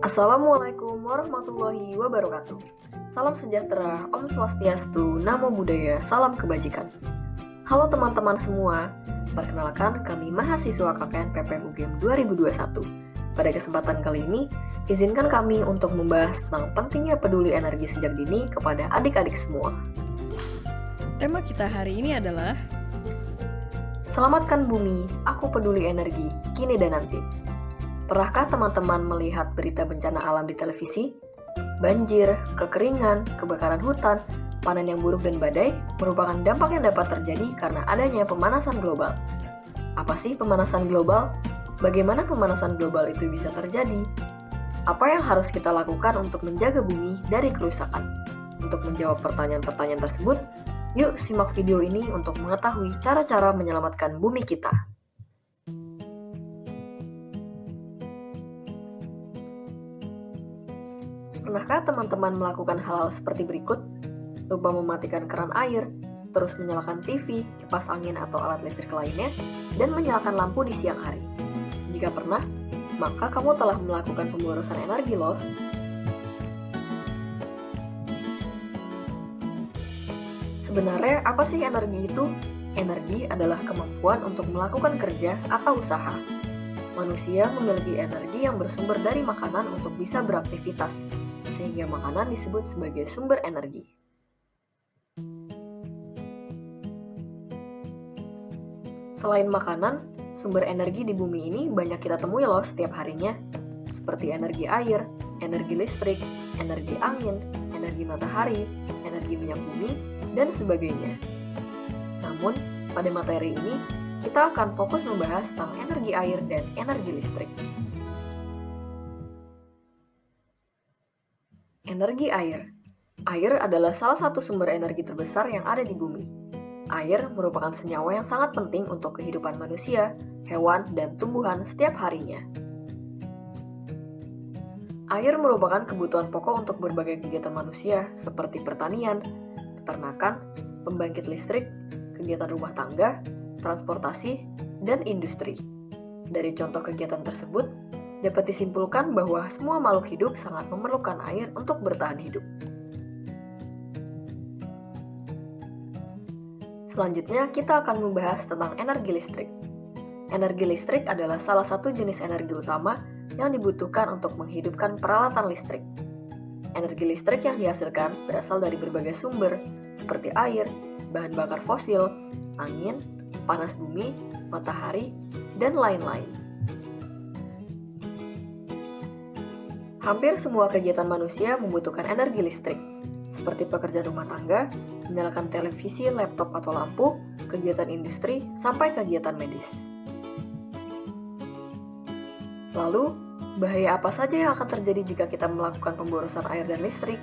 Assalamualaikum warahmatullahi wabarakatuh. Salam sejahtera, Om Swastiastu, Namo Buddhaya, salam kebajikan. Halo teman-teman semua, perkenalkan kami mahasiswa KKN PPM UGM 2021. Pada kesempatan kali ini, izinkan kami untuk membahas tentang pentingnya peduli energi sejak dini kepada adik-adik semua. Tema kita hari ini adalah Selamatkan bumi, aku peduli energi, kini dan nanti. Pernahkah teman-teman melihat berita bencana alam di televisi? Banjir, kekeringan, kebakaran hutan, panen yang buruk dan badai merupakan dampak yang dapat terjadi karena adanya pemanasan global. Apa sih pemanasan global? Bagaimana pemanasan global itu bisa terjadi? Apa yang harus kita lakukan untuk menjaga bumi dari kerusakan? Untuk menjawab pertanyaan-pertanyaan tersebut, yuk simak video ini untuk mengetahui cara-cara menyelamatkan bumi kita. Pernahkah teman-teman melakukan hal-hal seperti berikut? Lupa mematikan keran air, terus menyalakan TV, kipas angin atau alat listrik lainnya, dan menyalakan lampu di siang hari. Jika pernah, maka kamu telah melakukan pemborosan energi loh. Sebenarnya apa sih energi itu? Energi adalah kemampuan untuk melakukan kerja atau usaha. Manusia memiliki energi yang bersumber dari makanan untuk bisa beraktivitas, sehingga makanan disebut sebagai sumber energi. Selain makanan, sumber energi di bumi ini banyak kita temui loh setiap harinya, seperti energi air, energi listrik, energi angin, energi matahari, energi minyak bumi, dan sebagainya. Namun, pada materi ini, kita akan fokus membahas tentang energi air dan energi listrik. Energi air. Air adalah salah satu sumber energi terbesar yang ada di bumi. Air merupakan senyawa yang sangat penting untuk kehidupan manusia, hewan, dan tumbuhan setiap harinya. Air merupakan kebutuhan pokok untuk berbagai kegiatan manusia, seperti pertanian, peternakan, pembangkit listrik, kegiatan rumah tangga, transportasi, dan industri. Dari contoh kegiatan tersebut, dapat disimpulkan bahwa semua makhluk hidup sangat memerlukan air untuk bertahan hidup. Selanjutnya, kita akan membahas tentang energi listrik. Energi listrik adalah salah satu jenis energi utama yang dibutuhkan untuk menghidupkan peralatan listrik. Energi listrik yang dihasilkan berasal dari berbagai sumber, seperti air, bahan bakar fosil, angin, panas bumi, matahari, dan lain-lain. Hampir semua kegiatan manusia membutuhkan energi listrik, seperti pekerjaan rumah tangga, menyalakan televisi, laptop, atau lampu, kegiatan industri, sampai kegiatan medis. Lalu, bahaya apa saja yang akan terjadi jika kita melakukan pemborosan air dan listrik?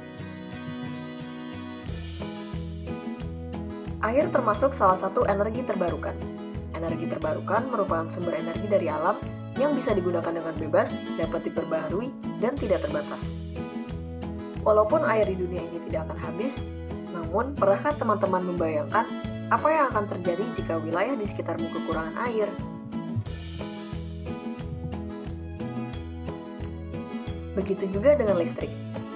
Air termasuk salah satu energi terbarukan. Energi terbarukan merupakan sumber energi dari alam yang bisa digunakan dengan bebas, dapat diperbaharui, dan tidak terbatas. Walaupun air di dunia ini tidak akan habis, namun pernahkah teman-teman membayangkan apa yang akan terjadi jika wilayah di sekitarmu kekurangan air? Begitu juga dengan listrik.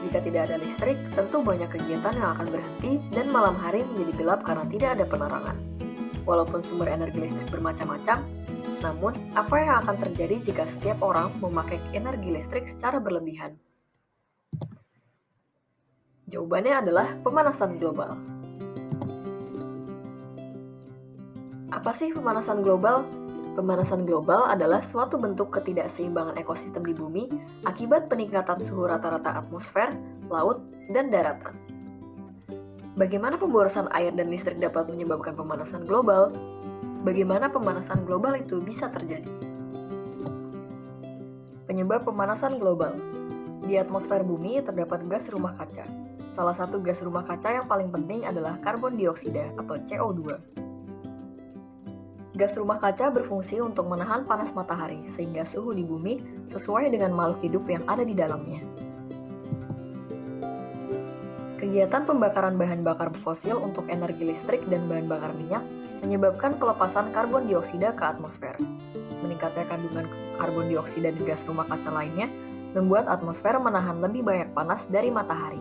Jika tidak ada listrik, tentu banyak kegiatan yang akan berhenti dan malam hari menjadi gelap karena tidak ada penerangan. Walaupun sumber energi listrik bermacam-macam, namun apa yang akan terjadi jika setiap orang memakai energi listrik secara berlebihan? Jawabannya adalah pemanasan global. Apa sih pemanasan global? Pemanasan global adalah suatu bentuk ketidakseimbangan ekosistem di bumi akibat peningkatan suhu rata-rata atmosfer, laut, dan daratan. Bagaimana pemborosan air dan listrik dapat menyebabkan pemanasan global? Bagaimana pemanasan global itu bisa terjadi? Penyebab pemanasan global. Di atmosfer bumi terdapat gas rumah kaca. Salah satu gas rumah kaca yang paling penting adalah karbon dioksida atau CO2. Gas rumah kaca berfungsi untuk menahan panas matahari sehingga suhu di bumi sesuai dengan makhluk hidup yang ada di dalamnya. Kegiatan pembakaran bahan bakar fosil untuk energi listrik dan bahan bakar minyak menyebabkan pelepasan karbon dioksida ke atmosfer. Meningkatnya kandungan karbon dioksida di gas rumah kaca lainnya membuat atmosfer menahan lebih banyak panas dari matahari.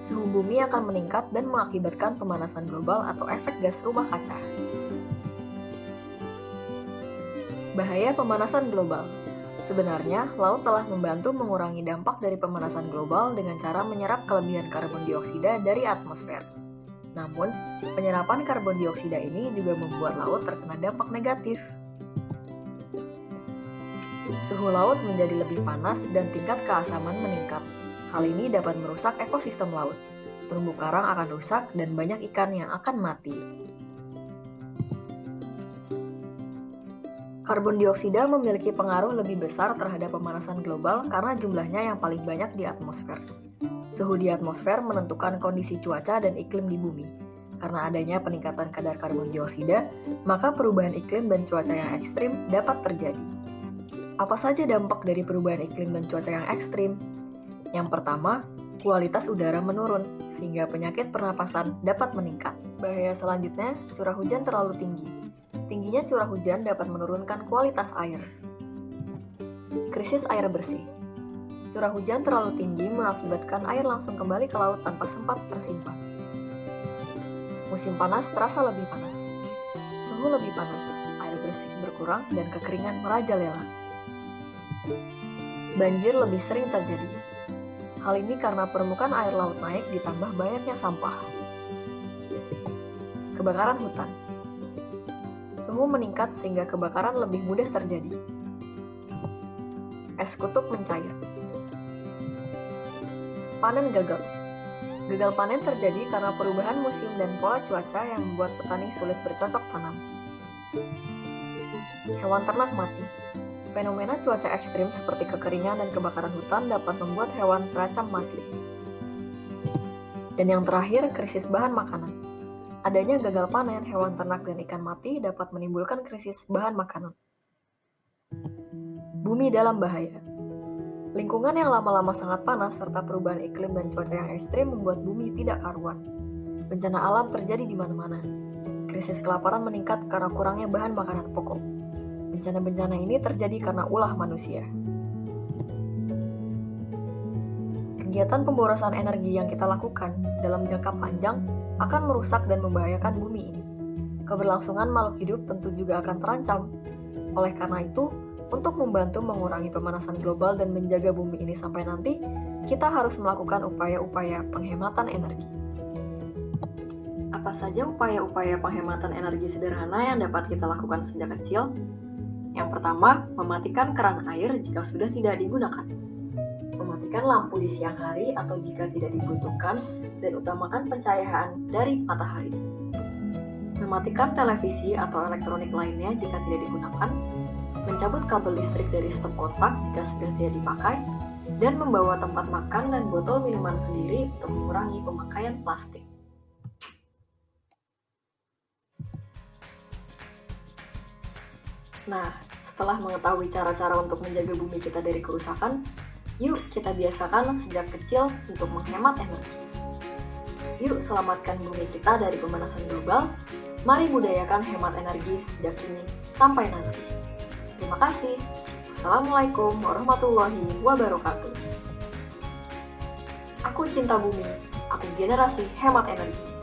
Suhu bumi akan meningkat dan mengakibatkan pemanasan global atau efek gas rumah kaca. Bahaya pemanasan global. Sebenarnya, laut telah membantu mengurangi dampak dari pemanasan global dengan cara menyerap kelebihan karbon dioksida dari atmosfer. Namun, penyerapan karbon dioksida ini juga membuat laut terkena dampak negatif. Suhu laut menjadi lebih panas dan tingkat keasaman meningkat. Hal ini dapat merusak ekosistem laut. Terumbu karang akan rusak dan banyak ikan yang akan mati. Karbon dioksida memiliki pengaruh lebih besar terhadap pemanasan global karena jumlahnya yang paling banyak di atmosfer. Suhu di atmosfer menentukan kondisi cuaca dan iklim di bumi. Karena adanya peningkatan kadar karbon dioksida, maka perubahan iklim dan cuaca yang ekstrim dapat terjadi. Apa saja dampak dari perubahan iklim dan cuaca yang ekstrim? Yang pertama, kualitas udara menurun, sehingga penyakit pernapasan dapat meningkat. Bahaya selanjutnya, curah hujan terlalu tinggi. Tingginya curah hujan dapat menurunkan kualitas air. Krisis air bersih. Curah hujan terlalu tinggi mengakibatkan air langsung kembali ke laut tanpa sempat tersimpan. Musim panas terasa lebih panas. Suhu lebih panas, air bersih berkurang, dan kekeringan merajalela. Banjir lebih sering terjadi. Hal ini karena permukaan air laut naik ditambah banyaknya sampah. Kebakaran hutan. Suhu meningkat sehingga kebakaran lebih mudah terjadi. Es kutub mencair. Panen gagal. Gagal panen terjadi karena perubahan musim dan pola cuaca yang membuat petani sulit bercocok tanam. Hewan ternak mati. Fenomena cuaca ekstrim seperti kekeringan dan kebakaran hutan dapat membuat hewan terancam mati. Dan yang terakhir, krisis bahan makanan. Adanya gagal panen, hewan ternak dan ikan mati dapat menimbulkan krisis bahan makanan. Bumi dalam bahaya. Lingkungan yang lama-lama sangat panas serta perubahan iklim dan cuaca yang ekstrim membuat bumi tidak karuan. Bencana alam terjadi di mana-mana. Krisis kelaparan meningkat karena kurangnya bahan makanan pokok. Bencana-bencana ini terjadi karena ulah manusia. Kegiatan pemborosan energi yang kita lakukan dalam jangka panjang akan merusak dan membahayakan bumi ini. Keberlangsungan makhluk hidup tentu juga akan terancam. Oleh karena itu, untuk membantu mengurangi pemanasan global dan menjaga bumi ini sampai nanti, kita harus melakukan upaya-upaya penghematan energi. Apa saja upaya-upaya penghematan energi sederhana yang dapat kita lakukan sejak kecil? Yang pertama, mematikan keran air jika sudah tidak digunakan. Mematikan lampu di siang hari atau jika tidak dibutuhkan, dan utamakan pencahayaan dari matahari. Mematikan televisi atau elektronik lainnya jika tidak digunakan, mencabut kabel listrik dari stop kontak jika sudah tidak dipakai, dan membawa tempat makan dan botol minuman sendiri untuk mengurangi pemakaian plastik. Nah, setelah mengetahui cara-cara untuk menjaga bumi kita dari kerusakan, yuk kita biasakan sejak kecil untuk menghemat energi. Yuk selamatkan bumi kita dari pemanasan global. Mari budayakan hemat energi sejak kini sampai nanti. Terima kasih. Assalamualaikum warahmatullahi wabarakatuh. Aku cinta bumi. Aku generasi hemat energi.